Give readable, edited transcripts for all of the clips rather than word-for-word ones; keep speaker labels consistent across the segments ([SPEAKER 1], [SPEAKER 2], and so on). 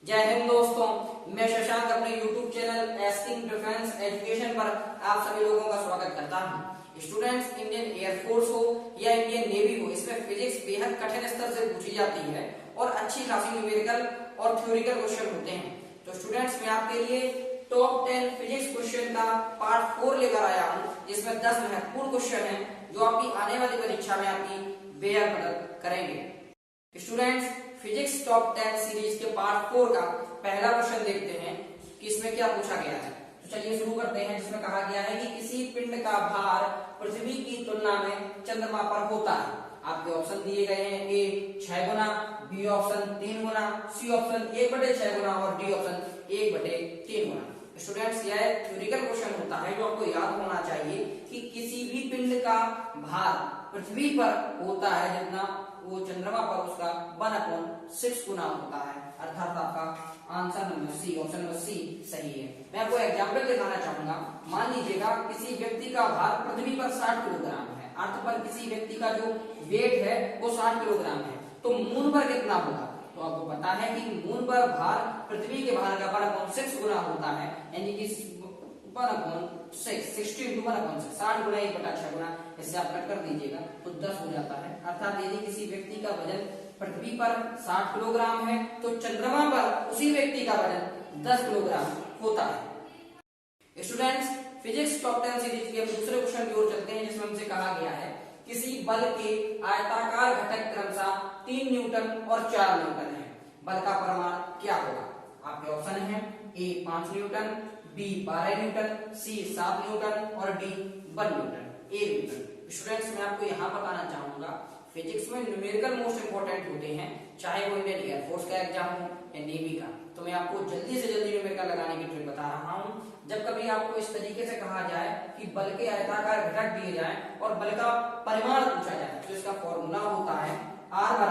[SPEAKER 1] जय हिंद दोस्तों, मैं शशांक अपने YouTube channel asking defence education पर आप सभी लोगों का स्वागत करता हूं। स्टूडेंट्स, इंडियन एयरफोर्स हो या इंडियन नेवी हो, इसमें फिजिक्स बेहद कठिन स्तर से पूछी जाती है और अच्छी खासी न्यूमेरिकल और थ्योरिकल क्वेश्चन होते हैं। तो स्टूडेंट्स, मैं आपके लिए टॉप 10 फिजिक्स क्वेश्चन का पार्ट 4 लेकर आया हूँ, जिसमें 10 महत्वपूर्ण क्वेश्चन है जो आपकी आने वाली परीक्षा में आपकी बेहद मदद करेंगे। स्टूडेंट्स, फिजिक्स टॉप 10 सीरीज के पार्ट 4 का पहला क्वेश्चन देखते हैं कि इसमें क्या पूछा गया है। तो चलिए शुरू करते हैं, जिसमें कहा गया है कि किसी पिंड का भार पृथ्वी की तुलना में चंद्रमा पर होता है। आपके ऑप्शन दिए गए हैं, ए 6 गुना, बी ऑप्शन 3 गुना, सी ऑप्शन 1/6 गुना और डी ऑप्शन 1/3 गुना। स्टूडेंट्स, यह थ्योरिकल क्वेश्चन होता है जो आपको याद होना चाहिए कि किसी भी पिंड का भार पृथ्वी पर होता है जितना वो चंद्रमा पर उसका 1/6 गुना होता है, अर्थात आपका answer number C, option number C सही है। मैं आपको एग्जांपल दिखाना चाहूंगा। मान लीजिएगा किसी व्यक्ति का भार पृथ्वी पर 60 किलोग्राम है, अर्थ पर किसी व्यक्ति का जो वेट है वो 60 किलोग्राम है, तो मून पर कितना होगा? तो आपको पता है कि मून पर भार पृथ्वी के भार का 1/6 गुना होता है, यानी कि 1/6 60 × 1/6 60 गुना 1/6 गुना, इससे आप कट कर दीजिएगा तो 10 हो जाता है। अर्थात यदि किसी व्यक्ति का वजन पृथ्वी पर 60 किलोग्राम है तो चंद्रमा पर उसी व्यक्ति का वजन 10 किलोग्राम होता है। स्टूडेंट्स, फिजिक्स टॉप 10 सीरीज के दूसरे क्वेश्चन की ओर चलते हैं, जिसमें हमसे कहा गया है किसी बल के आयताकार घटक क्रमशः 3 न्यूटन और 4 न्यूटन है, बल का परिमाण क्या होगा? आपके ऑप्शन है, ए 5 न्यूटन, बी 12 न्यूटन, सी 7 न्यूटन और डी 1 न्यूटन, 1 न्यूटन। स्टूडेंट्स, मैं आपको यहाँ बताना चाहूंगा, फिजिक्स में न्यूमेरिकल मोस्ट इंपोर्टेंट होते हैं, चाहे वो इंडियन एयरफोर्स का एग्जाम हो या नेवी का। तो मैं आपको जल्दी से जल्दी न्यूमेरिकल लगाने की ट्रिक बता रहा हूँ। जब कभी आपको इस तरीके से कहा जाए कि बल के आयताकार घटक दिए जाए और बल का परिमाण पूछा जाए, तो इसका फॉर्मूला होता है R √a²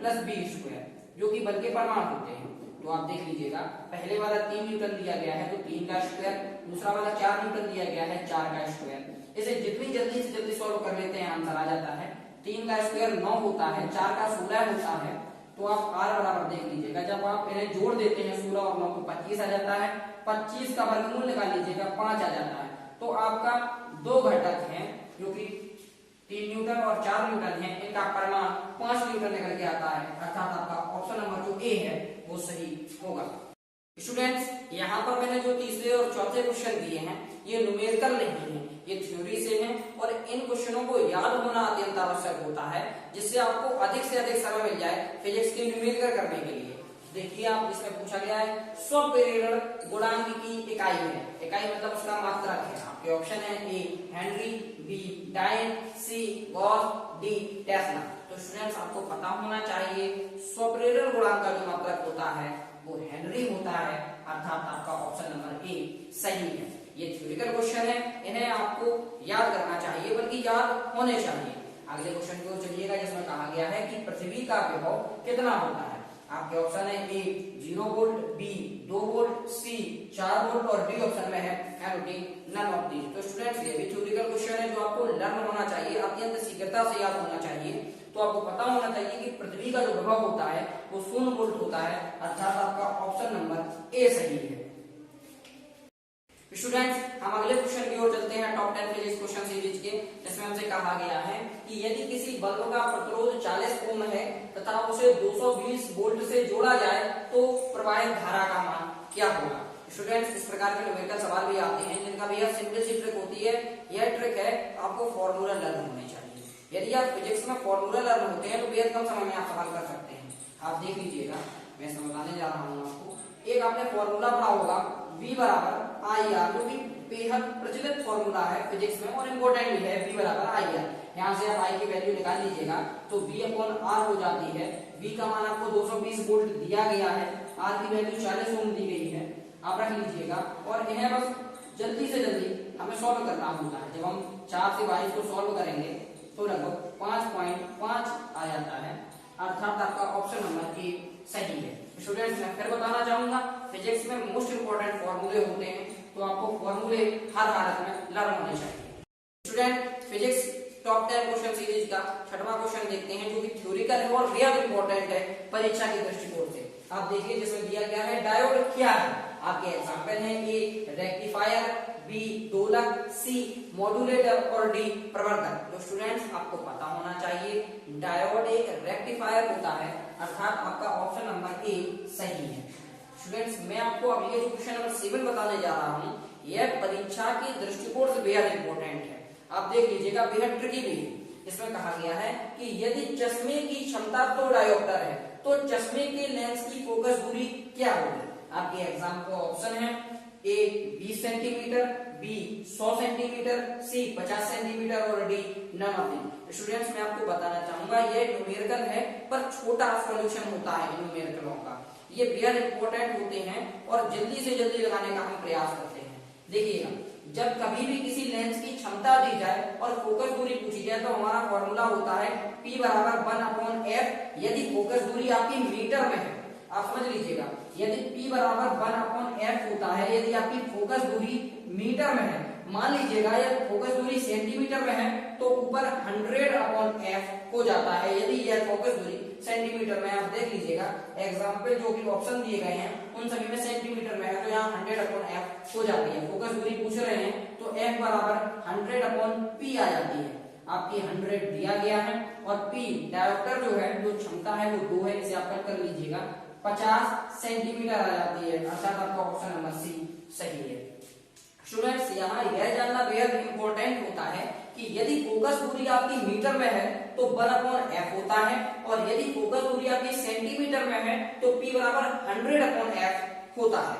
[SPEAKER 1] + b², जो कि बल के परिमाण होते हैं। तो आप देख लीजिएगा, पहले वाला 3 न्यूटन दिया गया है तो 3 का स्क्वायर, दूसरा वाला 4 न्यूटन दिया गया है 4 का स्क्वायर। इसे जितनी जल्दी से जल्दी सॉल्व कर लेते हैं आंसर आ जाता है। 3 का स्क्वायर 9 होता है, 4 का 16 होता है, तो आप R बराबर देख लीजिएगा, जब आप इन्हें जोड़ देते हैं 16 और 9 को 25 आ जाता है, 25 का वर्गमूल निकाल लीजिएगा 5 आ जाता है। तो आपका दो घटक हैं जो कि 3 न्यूटन और 4 न्यूटन है, इनका परिमाण 5 न्यूटन निकल के आता है, अर्थात आपका ऑप्शन नंबर जो ए है वो सही होगा। स्टूडेंट्स, यहाँ पर मैंने जो तीसरे और चौथे क्वेश्चन दिए हैं ये न्यूमेरिकल नहीं है, ये थ्योरी से हैं और इन क्वेश्चनों को याद होना अत्यंत आवश्यक होता है, जिससे आपको अधिक से अधिक समय मिल जाए फिजिक्स के न्यूमेरिकल करने के लिए। देखिए, आप इसमें पूछा गया है स्वप्रेरण गुणांक की इकाई है, इकाई मतलब उसका मात्रक है। आपके ऑप्शन है, A Henry, B dine, C Gauss, D Tesla. तो स्टूडेंट्स, आपको पता होना चाहिए स्वप्रेरण गुणांक का जो मात्रक होता है वो हेनरी होता है, अर्थात आपका ऑप्शन नंबर ए सही है। ये थ्योरिकल क्वेश्चन है, इन्हें आपको याद करना चाहिए, बल्कि याद होने चाहिए। अगले क्वेश्चन की ओर चलिएगा, जिसमें कहा गया है कि पृथ्वी का विभव कितना होता है। आपके ऑप्शन है, ए 0 वोल्ट, बी 2 वोल्ट, सी 4 वोल्ट और डी ऑप्शन में है नन ऑफ दीज। तो स्टूडेंट्स, ये भी थ्योरिकल क्वेश्चन है जो आपको लर्न होना चाहिए, अत्यंत शीघ्रता से याद होना चाहिए। तो आपको पता होना चाहिए कि पृथ्वी का जो विभव होता है वो 0 वोल्ट होता है, अर्थात आपका ऑप्शन नंबर ए सही है। स्टूडेंट्स, हम अगले क्वेश्चन की ओर चलते हैं टॉप 10 फिजिक्स क्वेश्चन सीरीज के, जिसमें हमसे कहा गया है कि यदि किसी बल्ब का प्रतिरोध 40 ओम है तथा उसे 220 वोल्ट से जोड़ा जाए तो प्रवाहित धारा का मान क्या होगा? स्टूडेंट्स, इस प्रकार के न्यूमेरिकल सवाल भी आते हैं जिनका बेहद सिंपल सी ट्रिक होती है। यह ट्रिक है, आपको फॉर्मूला लर्न होने चाहिए। यदि आप फिजिक्स में फॉर्मूला लर्न होते हैं तो बेहद कम समय में आप सवाल कर सकते हैं। आप देख लीजिएगा, मैं समझाने जा रहा हूँ आपको। एक आपने फॉर्मूला पढ़ा होगा V = IR, जो कि बेहद प्रचलित फॉर्मूला है फिजिक्स में और इम्पोर्टेंट भी है। V = IR, यहाँ से आप I की वैल्यू निकाल लीजिएगा तो V/R हो जाती है। V का मान आपको 220 वोल्ट दिया गया है, R की वैल्यू 40 ओम दी गई है, आप रख लीजिएगा। और इन्हें बस जल्दी से जल्दी हमें सॉल्व करना होता है। जब हम 4 से 22 को सॉल्व करेंगे तो लगभग 5.5 आ जाता है, अर्थात आपका ऑप्शन नंबर ए सही है। स्टूडेंट्स, मैं फिर बताना चाहूंगा, फिजिक्स में मोस्ट इंपोर्टेंट फॉर्मूले होते हैं, तो आपको फॉर्मूले हर हालत में लर्न होने चाहिए। Student, physics top 10 question series का छठवां क्वेश्चन देखते हैं जो कि थ्योरिकल है और बेहद इंपॉर्टेंट है परीक्षा के दृष्टिकोण से। आप देखिए जिसमें दिया गया है डायोड क्या है। आपके एग्जांपल है ए रेक्टिफायर, बी दोलक, सी मॉड्यूलेटर और डी प्रवर्धक। तो स्टूडेंट्स आपको पता होना चाहिए डायोड एक रेक्टिफायर होता है, अर्थात आपका ऑप्शन नंबर ए सही है। स्टूडेंट्स मैं आपको अब ये जो क्वेश्चन नंबर 7 बताने जा रहा हूँ यह परीक्षा के दृष्टिकोण से बेहद इंपॉर्टेंट है। आप देख लीजिएगा बेहद ट्रिकी भी है। इसमें कहा गया है कि यदि चश्मे की क्षमता 2 डायोप्टर है तो चश्मे के लेंस की फोकस दूरी क्या होगी। आपके एग्जाम को ऑप्शन है A 20 centimetre, B 100 centimetre, C 50 centimetre और D none of the. Students मैं आपको बताना चाहूंगा ये न्यूमेरिकल है पर छोटा सॉल्यूशन होता है न्यूमेरिकलों का। ये बेहद इंपॉर्टेंट होते हैं और जल्दी से जल्दी लगाने का हम प्रयास करते हैं। देखिएगा जब कभी भी किसी लेंस की क्षमता दी जाए और फोकस दूरी पूछी जाए तो हमारा फॉर्मूला होता है P बराबर 1/f। यदि फोकस दूरी आपकी मीटर में है, आप समझ लीजिएगा, यदि P बराबर 1/f होता है, यदि आपकी फोकस दूरी मीटर में है, मान लीजिएगा यदि फोकस दूरी सेंटीमीटर में है तो ऊपर 100/f हो जाता है। यदि यह फोकस दूरी सेंटीमीटर में, आप देख लीजिएगा एग्जाम्पल जो कि ऑप्शन दिए गए हैं उन सभी में सेंटीमीटर में है तो यहाँ 100/f हो जाती है। फोकस दूरी पूछ रहे हैं तो f बराबर 100/p आ जाती है। आपकी 100 दिया गया है और p डायोप्टर जो है जो क्षमता है वो 2 है, इसे आप कट कर लीजिएगा, 50 सेंटीमीटर आ जाती है, अर्थात आपका ऑप्शन नंबर सी सही है। स्टूडेंट्स यहाँ यह जानना बेहद इंपॉर्टेंट होता है कि यदि फोकस दूरी आपकी मीटर में है तो 1/f होता है और यदि फोकस दूरी आपकी सेंटीमीटर में है तो p बराबर 100/f होता है।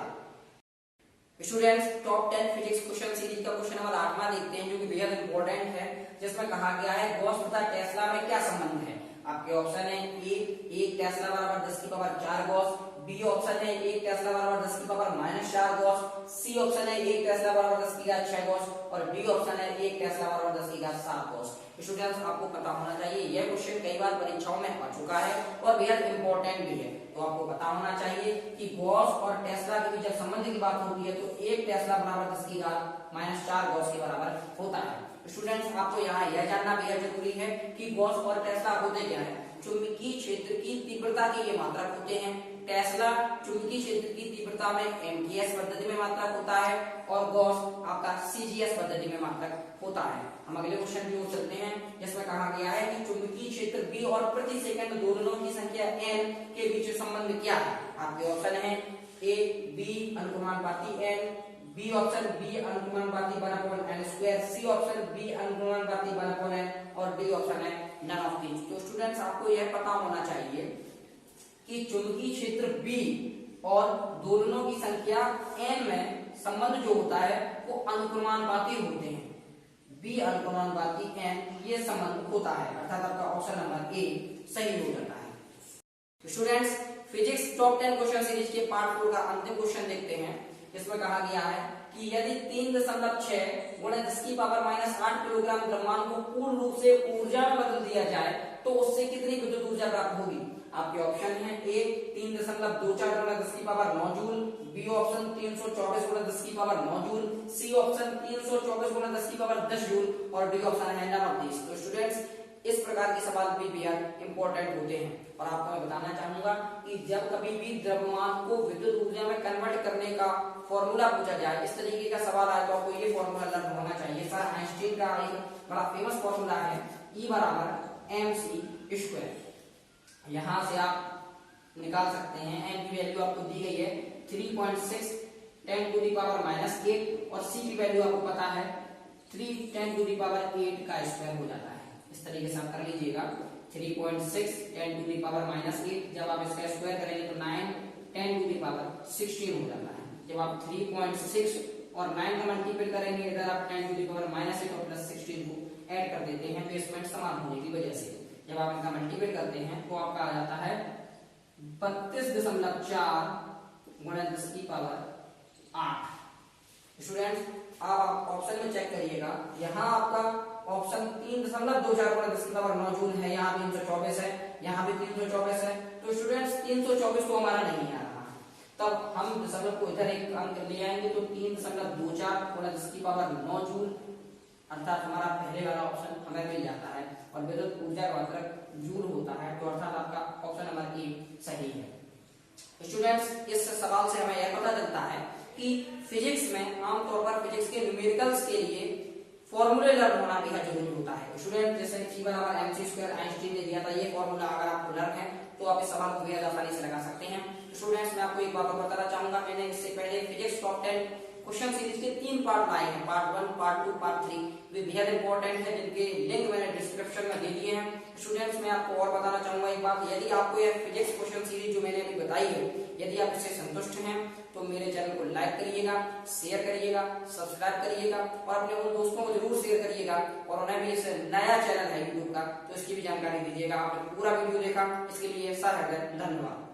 [SPEAKER 1] Students top 10 physics question series का क्वेश्चन नंबर 8वां देखते हैं जो कि बेहद इंपॉर्टेंट है, जिसमें कहा गया है गॉस तथा टेस्ला में क्या संबंध है। आपके ऑप्शन है ए 1 टेस्ला बराबर 10⁴ गॉस, बी ऑप्शन है 1 टेस्ला बराबर 10⁻⁻⁴ गॉस, सी ऑप्शन है 1 टेस्ला बराबर 10⁻⁶ गॉस और डी ऑप्शन है 1 टेस्ला बराबर 10⁻⁷ गॉस। स्टूडेंट्स आपको पता होना चाहिए यह क्वेश्चन कई बार परीक्षाओं में आ चुका है और बेहद इंपॉर्टेंट भी है। तो आपको पता होना चाहिए कि गॉस और टेस्ला के बीच जब संबंध की बात होती है तो 1 टेस्ला बराबर 10⁻⁴ गॉस के बराबर होता है। स्टूडेंट्स आपको यहाँ यह जानना बेहद जरूरी है कि गॉस और टेस्ला होते क्या है। चुंबकीय क्षेत्र की तीव्रता के ये मात्रक होते हैं। टेस्ला चुंबकीय क्षेत्र की तीव्रता में एमटीएस पद्धति में मात्रक होता है और गॉस आपका सीजीएस पद्धति में मात्रक होता है। हम अगले क्वेश्चन की ओर चलते हैं जिसमें कहा गया है कि चुंबकीय क्षेत्र बी और प्रति सेकंड दोलनों की संख्या n के बीच संबंध क्या है। आपके ऑप्शन है ए बी अनुक्रमानुपाती n, बी ऑप्शन बी अनुक्रमानुपाती 1/n², सी ऑप्शन बी अनुक्रमानुपाती 1/n और डी ऑप्शन है नन ऑफ दीज। तो स्टूडेंट्स आपको यह पता होना चाहिए कि चुंबकीय क्षेत्र B और दोलनों की संख्या n में संबंध जो होता है वो अनुक्रमानुपाती होते हैं। B अनुक्रमानुपाती n ये संबंध होता है, अर्थात आपका ऑप्शन नंबर ए सही हो जाता है। तो students physics top 10 question series के पार्ट 4 का अंतिम क्वेश्चन देखते हैं। इसमें कहा गया है कि यदि 3.6 × 10⁻⁸ किलोग्राम द्रव्यमान को पूर्ण रूप से ऊर्जा में बदल दिया जाए तो उससे कितनी विद्युत ऊर्जा प्राप्त होगी। आपके ऑप्शन है A 3.24 × 10⁻⁹ joule, B option 324 × 10⁻⁹ joule, C option 324 × 10⁻10 joule और डी ऑप्शन है नन ऑफ दीज। तो स्टूडेंट्स इस प्रकार के सवाल भी बेहद इंपॉर्टेंट होते हैं और आपको मैं बताना चाहूंगा कि जब कभी भी द्रव्यमान को विद्युत ऊर्जा में कन्वर्ट करने का फॉर्मूला पूछा जाए, इस तरीके का सवाल आए तो आपको ये फॉर्मूला लर्न होना चाहिए। सर आइंस्टीन का एक बड़ा फेमस फॉर्मूला है E बराबर mc²। यहां से आप निकाल सकते हैं m की वैल्यू आपको दी गई है 3.6 10⁻⁻8 और c की वैल्यू आपको पता है 3 10⁻8 का स्क्वायर हो जाता है। इस तरीके से आप कर लीजिएगा 3.6 10⁻⁸ जब आप इसका स्क्वायर करेंगे तो 9 10⁻16 हो जाता है। जब आप 3.6 और 9 का मल्टीपल करेंगे इधर आप 10⁻8 और +16 को ऐड कर देते हैं बेसमेंट समान होने की वजह से। जब आप इनका मल्टीपल करते हैं तो आपका आ जाता है 32.4 × 10⁸। स्टूडेंट्स आप ऑप्शन में चेक करिएगा, यहाँ आपका ऑप्शन 3.24 × 10⁻9 जूल है, यहाँ 324 है, यहाँ भी 324 है। तो स्टूडेंट्स 324 तो हमारा नहीं आ रहा, तब हम दशमलव को इधर एक अंक ले आएंगे तो 3.24 × 10⁻9 जूल अर्थात हमारा पहले वाला ऑप्शन हमें मिल जाता है। और विद्युत ऊर्जा का मात्रक जूल होता है, तो अर्थात आपका ऑप्शन नंबर ए सही है। स्टूडेंट्स, इस सवाल से हमें यह पता चलता है कि फिजिक्स में आमतौर पर फिजिक्स के न्यूमेरिकल्स के लिए फॉर्मूले लर्न होना बेहद जरूरी होता है। स्टूडेंट, जैसे E बराबर mc² आइंस्टीन ने दिया था, ये फॉर्मूला अगर आपको लर्न है तो आप इस सवाल को बेहद आसानी से लगा सकते हैं। स्टूडेंट्स, मैं आपको एक बात और बताना चाहूंगा, मैंने इससे पहले फिजिक्स टॉप 10 क्वेश्चन सीरीज के 3 पार्ट लाए हैं, पार्ट 1, पार्ट 2, पार्ट 3। वे बेहद इंपॉर्टेंट है, जिनके लिंक मैंने डिस्क्रिप्शन में दे दिए हैं। स्टूडेंट्स, मैं आपको और बताना चाहूंगा एक बात, यदि आपको यह फिजिक्स क्वेश्चन सीरीज जो मैंने अभी बताई है, यदि आप इससे संतुष्ट हैं तो मेरे चैनल को लाइक करिएगा, शेयर करिएगा, सब्सक्राइब करिएगा और अपने उन दोस्तों को जरूर शेयर करिएगा और उन्हें भी इस नया चैनल है यूट्यूब का, तो इसकी भी जानकारी दीजिएगा। आपने पूरा वीडियो देखा, इसके लिए सारा धन्यवाद।